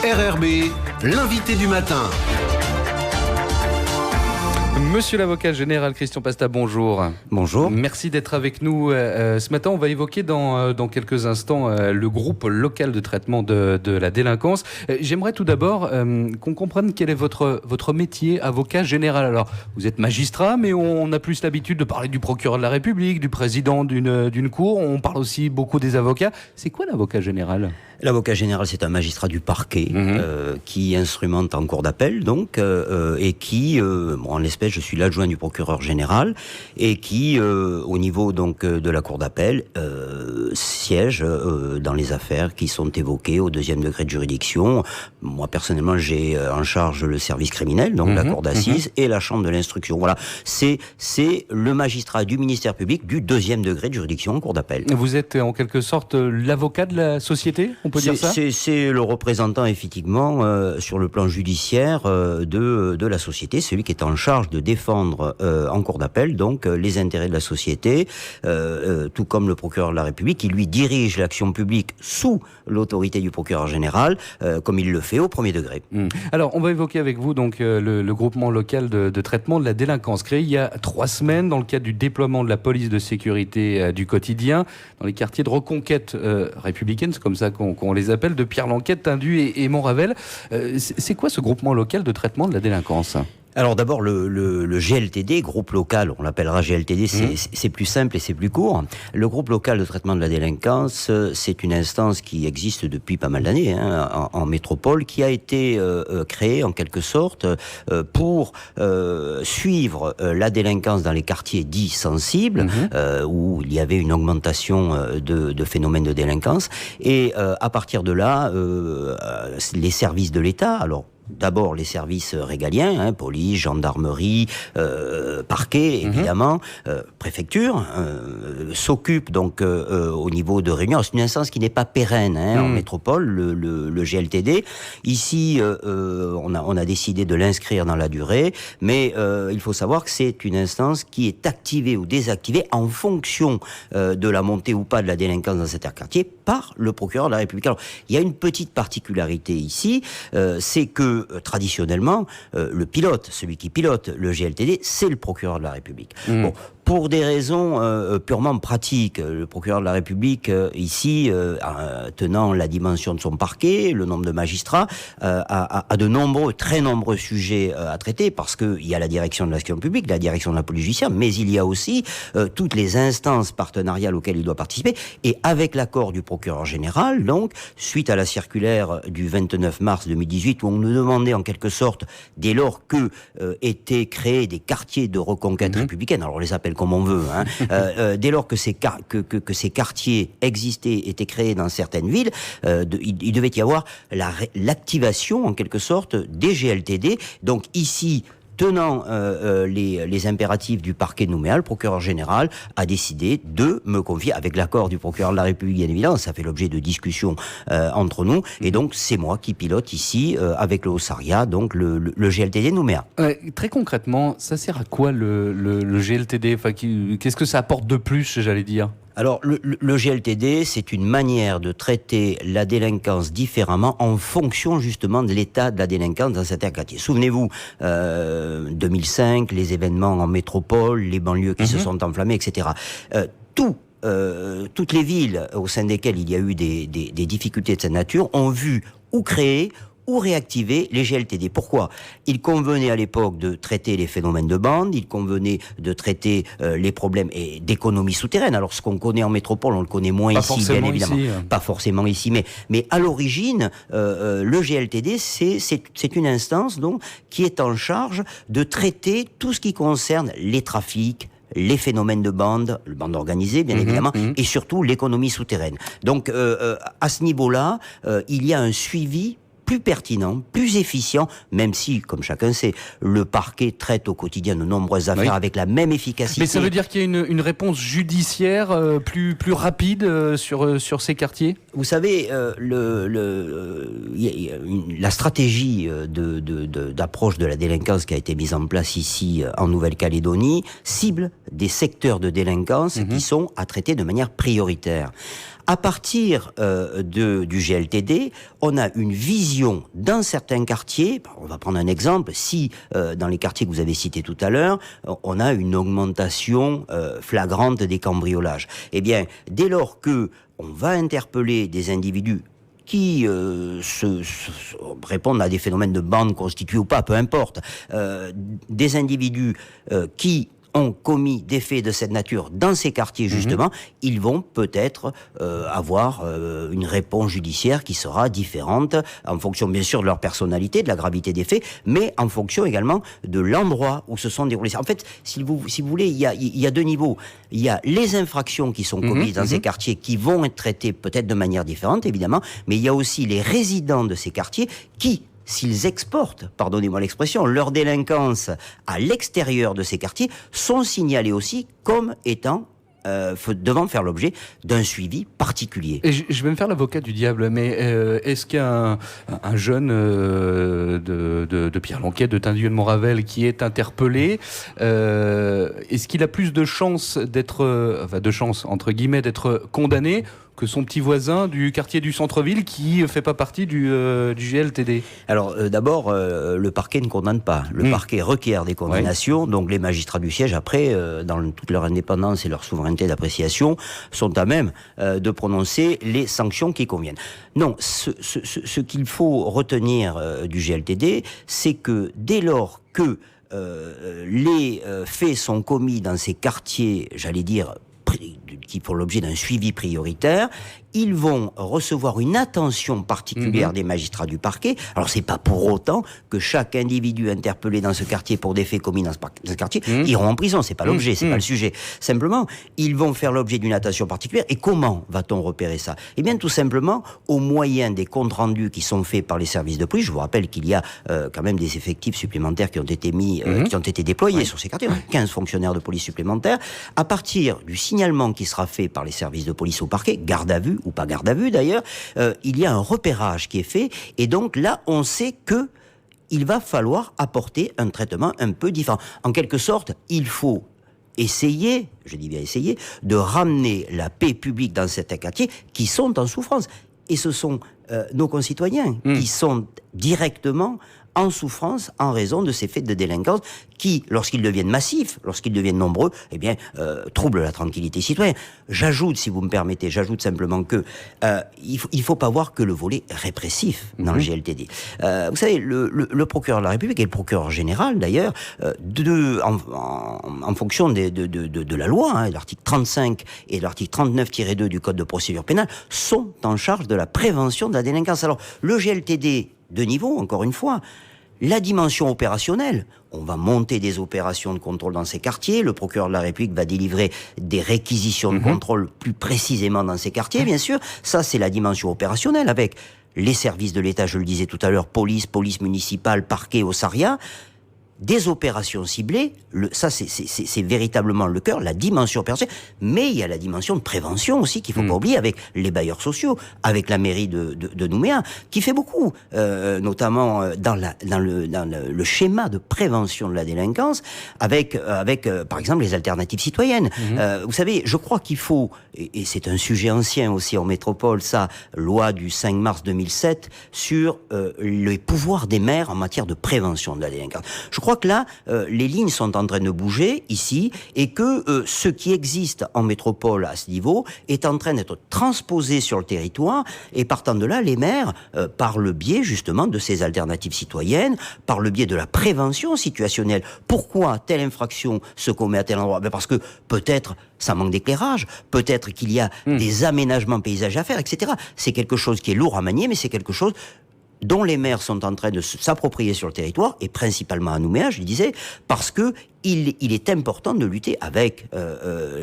RRB, l'invité du matin. Monsieur l'avocat général Christian Pasta, bonjour. Bonjour. Merci d'être avec nous. Ce matin, on va évoquer dans quelques instants le groupe local de traitement de la délinquance. J'aimerais tout d'abord qu'on comprenne quel est votre métier, avocat général. Alors, vous êtes magistrat, mais on a plus l'habitude de parler du procureur de la République, du président d'une cour. On parle aussi beaucoup des avocats. C'est quoi l'avocat général ? L'avocat général, c'est un magistrat du parquet qui instrumente en cour d'appel, donc, et qui, en l'espèce, je suis l'adjoint du procureur général, et qui, au niveau donc de la cour d'appel, siège dans les affaires qui sont évoquées au deuxième degré de juridiction. Moi, personnellement, j'ai en charge le service criminel, donc la cour d'assises, et la chambre de l'instruction. Voilà, c'est le magistrat du ministère public du deuxième degré de juridiction en cour d'appel. Vous êtes en quelque sorte l'avocat de la société ? On peut dire ça ? C'est le représentant, effectivement, sur le plan judiciaire de la société, celui qui est en charge de défendre en cour d'appel donc les intérêts de la société, tout comme le procureur de la République, qui lui dirige l'action publique sous l'autorité du procureur général, comme il le fait au premier degré. Alors, on va évoquer avec vous donc le groupement local de traitement de la délinquance, créé il y a 3 semaines dans le cadre du déploiement de la police de sécurité du quotidien dans les quartiers de reconquête républicaine, c'est comme ça qu'on les appelle, de Pierre-Lanquette, Tindu et Montravel. C'est quoi ce groupement local de traitement de la délinquance ? Alors d'abord, le GLTD, groupe local, on l'appellera GLTD, c'est plus simple et c'est plus court. Le groupe local de traitement de la délinquance, c'est une instance qui existe depuis pas mal d'années en métropole, qui a été créée en quelque sorte pour suivre la délinquance dans les quartiers dits sensibles, où il y avait une augmentation de phénomènes de délinquance. Et à partir de là, les services de l'État, alors d'abord les services régaliens, police, gendarmerie, parquet évidemment, préfecture, s'occupent donc au niveau de Réunion. C'est une instance qui n'est pas pérenne en métropole, le GLTD. Ici, on a décidé de l'inscrire dans la durée, mais il faut savoir que c'est une instance qui est activée ou désactivée en fonction de la montée ou pas de la délinquance dans cet quartier par le procureur de la République. Alors, il y a une petite particularité ici, c'est que traditionnellement, le pilote, celui qui pilote le GLTD, c'est le procureur de la République. Bon, pour des raisons purement pratiques, le procureur de la République, ici, tenant la dimension de son parquet, le nombre de magistrats, a de très nombreux sujets à traiter, parce qu'il y a la direction de l'action publique, la direction de la police judiciaire, mais il y a aussi toutes les instances partenariales auxquelles il doit participer, et avec l'accord du procureur général, donc, suite à la circulaire du 29 mars 2018, où on nous demandait en quelque sorte, dès lors que étaient créés des quartiers de reconquête républicaine, alors on les appelle comme on veut, dès lors que ces quartiers existaient, étaient créés dans certaines villes, il devait y avoir l'activation en quelque sorte des GLTD. Donc ici, tenant les impératifs du parquet de Nouméa, le procureur général a décidé de me confier, avec l'accord du procureur de la République, bien évidemment, ça fait l'objet de discussions entre nous, et donc c'est moi qui pilote ici, avec le Haut-Saria, donc le GLTD Nouméa. Très concrètement, ça sert à quoi le GLTD ? Enfin, qu'est-ce que ça apporte de plus, j'allais dire ? Alors, le GLTD, c'est une manière de traiter la délinquance différemment en fonction justement de l'état de la délinquance dans certains quartiers. Souvenez-vous, 2005, les événements en métropole, les banlieues qui se sont enflammées, etc. Toutes les villes au sein desquelles il y a eu des difficultés de cette nature ont vu ou créer ou réactiver les GLTD. Pourquoi ? Il convenait à l'époque de traiter les phénomènes de bande, il convenait de traiter les problèmes d'économie souterraine. Alors ce qu'on connaît en métropole, on le connaît moins ici, bien évidemment. Pas forcément ici, mais à l'origine, le GLTD, c'est une instance donc qui est en charge de traiter tout ce qui concerne les trafics, les phénomènes de bande organisée bien évidemment, et surtout l'économie souterraine. Donc à ce niveau-là, il y a un suivi plus pertinent, plus efficient, même si, comme chacun sait, le parquet traite au quotidien de nombreuses affaires avec la même efficacité. Mais ça veut dire qu'il y a une réponse judiciaire plus rapide sur ces quartiers ? Vous savez, la stratégie d'approche de la délinquance qui a été mise en place ici en Nouvelle-Calédonie cible des secteurs de délinquance qui sont à traiter de manière prioritaire. À partir du GLTD, on a une vision dans certains quartiers. On va prendre un exemple. Si dans les quartiers que vous avez cités tout à l'heure, on a une augmentation flagrante des cambriolages, eh bien, dès lors que on va interpeller des individus qui répondent à des phénomènes de bande constitués ou pas, peu importe, des individus qui ont commis des faits de cette nature dans ces quartiers, justement, ils vont peut-être avoir une réponse judiciaire qui sera différente en fonction, bien sûr, de leur personnalité, de la gravité des faits, mais en fonction également de l'endroit où se sont déroulés. En fait, si vous voulez, il y a deux niveaux. Il y a les infractions qui sont commises dans ces quartiers qui vont être traitées peut-être de manière différente, évidemment, mais il y a aussi les résidents de ces quartiers qui, s'ils exportent, pardonnez-moi l'expression, leur délinquance à l'extérieur de ces quartiers, sont signalés aussi comme étant devant faire l'objet d'un suivi particulier. Et je vais me faire l'avocat du diable, mais est-ce qu'un jeune de Pierre-Lonquet, de Tindieu de Montravel, qui est interpellé, est-ce qu'il a plus de chances d'être, entre guillemets, d'être condamné que son petit voisin du quartier du centre-ville qui fait pas partie du GLTD? Alors d'abord, le parquet ne condamne pas. Le parquet requiert des condamnations, donc les magistrats du siège, après, dans toute leur indépendance et leur souveraineté d'appréciation, sont à même de prononcer les sanctions qui conviennent. Non, ce qu'il faut retenir du GLTD, c'est que dès lors que les faits sont commis dans ces quartiers, j'allais dire, qui font l'objet d'un suivi prioritaire, ils vont recevoir une attention particulière des magistrats du parquet. Alors c'est pas pour autant que chaque individu interpellé dans ce quartier pour des faits commis dans ce quartier iront en prison, c'est pas l'objet, c'est pas le sujet. Simplement, ils vont faire l'objet d'une attention particulière. Et comment va-t-on repérer ça? Eh bien tout simplement au moyen des comptes rendus qui sont faits par les services de police. Je vous rappelle qu'il y a quand même des effectifs supplémentaires qui ont été mis, qui ont été déployés sur ces quartiers, 15 fonctionnaires de police supplémentaires. À partir du signalement qui sera fait par les services de police au parquet, garde à vue ou pas garde à vue d'ailleurs, il y a un repérage qui est fait, et donc là on sait que il va falloir apporter un traitement un peu différent. En quelque sorte, il faut essayer, je dis bien essayer, de ramener la paix publique dans certains quartiers qui sont en souffrance. Et ce sont nos concitoyens qui sont directement en souffrance en raison de ces faits de délinquance qui, lorsqu'ils deviennent massifs, lorsqu'ils deviennent nombreux, eh bien, troublent la tranquillité citoyenne. J'ajoute, si vous me permettez, simplement que il faut pas voir que le volet répressif dans le GLTD. Vous savez, le procureur de la République et le procureur général, d'ailleurs, en fonction de la loi, de l'article 35 et de l'article 39-2 du Code de procédure pénale, sont en charge de la prévention de la délinquance. Alors, le GLTD, de niveau, encore une fois, la dimension opérationnelle, on va monter des opérations de contrôle dans ces quartiers, le procureur de la République va délivrer des réquisitions de contrôle plus précisément dans ces quartiers, bien sûr, ça c'est la dimension opérationnelle avec les services de l'État, je le disais tout à l'heure, police municipale, parquet, ossariat, des opérations ciblées, ça c'est véritablement le cœur, la dimension opérationnelle, mais il y a la dimension de prévention aussi qu'il faut pas oublier avec les bailleurs sociaux, avec la mairie de Nouméa, qui fait beaucoup, notamment dans le schéma de prévention de la délinquance, avec par exemple les alternatives citoyennes. Vous savez, je crois qu'il faut, et c'est un sujet ancien aussi en métropole, ça, loi du 5 mars 2007 sur les pouvoirs des maires en matière de prévention de la délinquance. Je crois que là, les lignes sont en train de bouger ici et que ce qui existe en métropole à ce niveau est en train d'être transposé sur le territoire et partant de là, les maires, par le biais justement de ces alternatives citoyennes, par le biais de la prévention situationnelle, pourquoi telle infraction se commet à tel endroit? Ben parce que peut-être ça manque d'éclairage, peut-être qu'il y a des aménagements paysagers à faire, etc. C'est quelque chose qui est lourd à manier, mais c'est quelque chose dont les maires sont en train de s'approprier sur le territoire, et principalement à Nouméa, je le disais, parce que il est important de lutter avec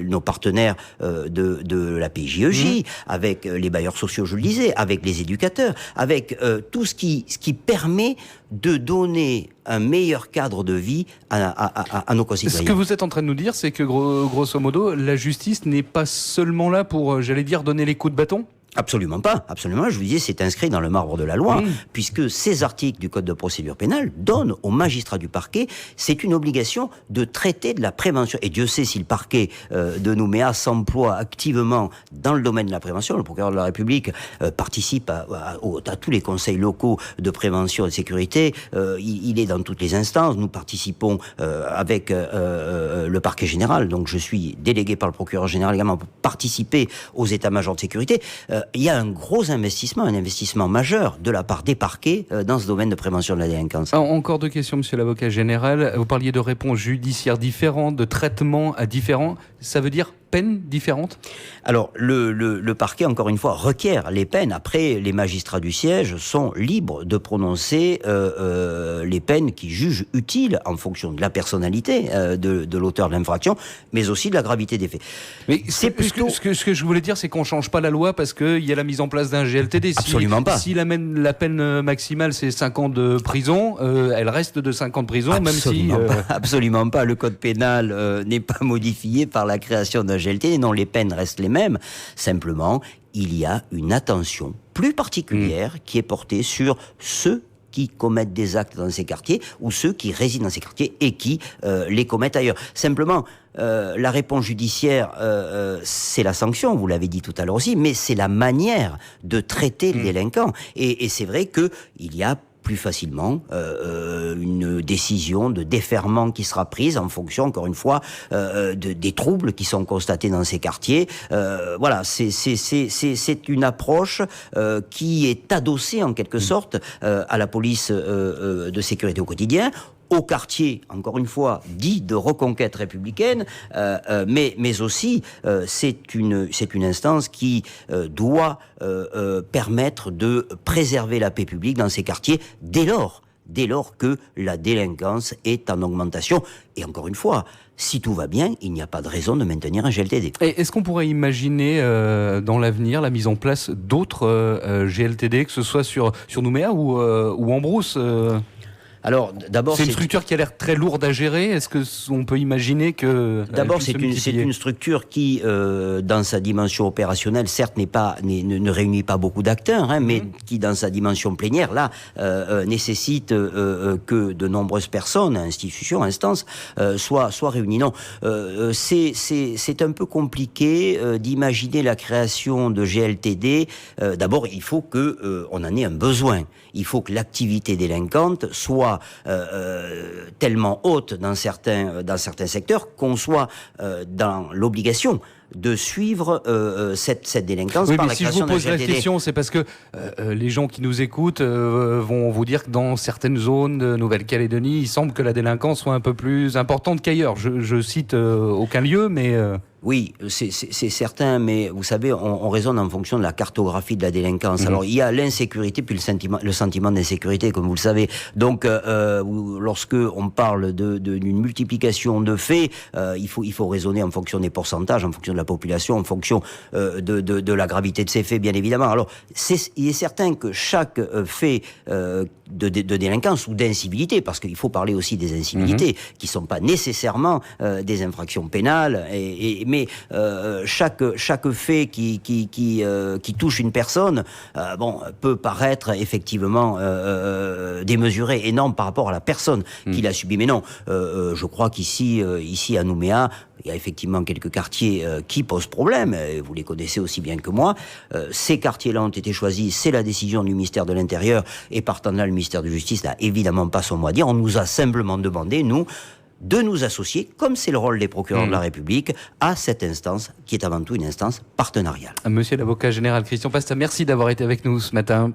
nos partenaires de la PJEJ, avec les bailleurs sociaux, je le disais, avec les éducateurs, avec tout ce qui permet de donner un meilleur cadre de vie à nos concitoyens. Ce que vous êtes en train de nous dire, c'est que grosso modo, la justice n'est pas seulement là pour, j'allais dire, donner les coups de bâton ? Absolument pas, absolument. Je vous disais, c'est inscrit dans le marbre de la loi, puisque ces articles du Code de procédure pénale donnent aux magistrats du parquet, c'est une obligation de traiter de la prévention. Et Dieu sait si le parquet de Nouméa s'emploie activement dans le domaine de la prévention. Le procureur de la République participe à tous les conseils locaux de prévention et de sécurité. Il est dans toutes les instances. Nous participons avec le parquet général. Donc je suis délégué par le procureur général également pour participer aux états-majors de sécurité. Il y a un gros investissement, un investissement majeur de la part des parquets dans ce domaine de prévention de la délinquance. Encore deux questions, monsieur l'avocat général. Vous parliez de réponses judiciaires différentes, de traitements différents. Ça veut dire peines différentes ? Alors, le parquet, encore une fois, requiert les peines. Après, les magistrats du siège sont libres de prononcer les peines qu'ils jugent utiles en fonction de la personnalité de l'auteur de l'infraction, mais aussi de la gravité des faits. Mais c'est plutôt... ce que je voulais dire, c'est qu'on ne change pas la loi parce qu'il y a la mise en place d'un GLTD. Absolument pas. Si la peine maximale, c'est 5 ans de prison, elle reste de 5 ans de prison, absolument même si... Absolument pas. Le code pénal n'est pas modifié par la création d'un GLTD. Non, les peines restent les mêmes. Simplement, il y a une attention plus particulière qui est portée sur ceux qui commettent des actes dans ces quartiers ou ceux qui résident dans ces quartiers et qui les commettent ailleurs. Simplement, la réponse judiciaire, c'est la sanction, vous l'avez dit tout à l'heure aussi, mais c'est la manière de traiter les délinquants. Et c'est vrai qu'il y a plus facilement une décision de déferment qui sera prise en fonction, encore une fois, des troubles qui sont constatés dans ces quartiers. Voilà, c'est une approche qui est adossée en quelque sorte à la police de sécurité au quotidien, au quartier, encore une fois, dit de reconquête républicaine, mais aussi c'est une instance qui doit permettre de préserver la paix publique dans ces quartiers dès lors que la délinquance est en augmentation. Et encore une fois, si tout va bien, il n'y a pas de raison de maintenir un GLTD. Et est-ce qu'on pourrait imaginer dans l'avenir la mise en place d'autres GLTD, que ce soit sur Nouméa ou en Brousse Alors, d'abord, c'est une structure qui a l'air très lourde à gérer. Est-ce qu'on peut imaginer que... D'abord, c'est une structure qui, dans sa dimension opérationnelle, certes, ne réunit pas beaucoup d'acteurs, mais qui, dans sa dimension plénière, là, nécessite que de nombreuses personnes, institutions, instances, soient réunies. Non, c'est un peu compliqué d'imaginer la création de GLTD. D'abord, il faut qu'on en ait un besoin. Il faut que l'activité délinquante soit tellement haute dans certains secteurs qu'on soit dans l'obligation de suivre cette délinquance par la création d'un GLTD. Si je vous pose la question, c'est parce que les gens qui nous écoutent vont vous dire que dans certaines zones de Nouvelle-Calédonie, il semble que la délinquance soit un peu plus importante qu'ailleurs. Je cite aucun lieu, mais... Oui, c'est certain, mais vous savez, on raisonne en fonction de la cartographie de la délinquance. Alors, il y a l'insécurité, puis le sentiment d'insécurité, comme vous le savez. Donc, lorsque on parle d'une multiplication de faits, il faut raisonner en fonction des pourcentages, en fonction de la population, en fonction de la gravité de ces faits, bien évidemment. Alors, il est certain que chaque fait de délinquance ou d'incivilité, parce qu'il faut parler aussi des incivilités, qui sont pas nécessairement des infractions pénales, mais chaque fait qui touche une personne, peut paraître effectivement démesuré, énorme par rapport à la personne qui l'a subi. Mais non, je crois qu'ici à Nouméa, il y a effectivement quelques quartiers qui posent problème. Vous les connaissez aussi bien que moi. Ces quartiers-là ont été choisis. C'est la décision du ministère de l'Intérieur. Et partant de là, le ministère de la Justice n'a évidemment pas son mot à dire. On nous a simplement demandé, nous, de nous associer, comme c'est le rôle des procureurs de la République, à cette instance qui est avant tout une instance partenariale. Monsieur l'avocat général Christian Pasta, merci d'avoir été avec nous ce matin.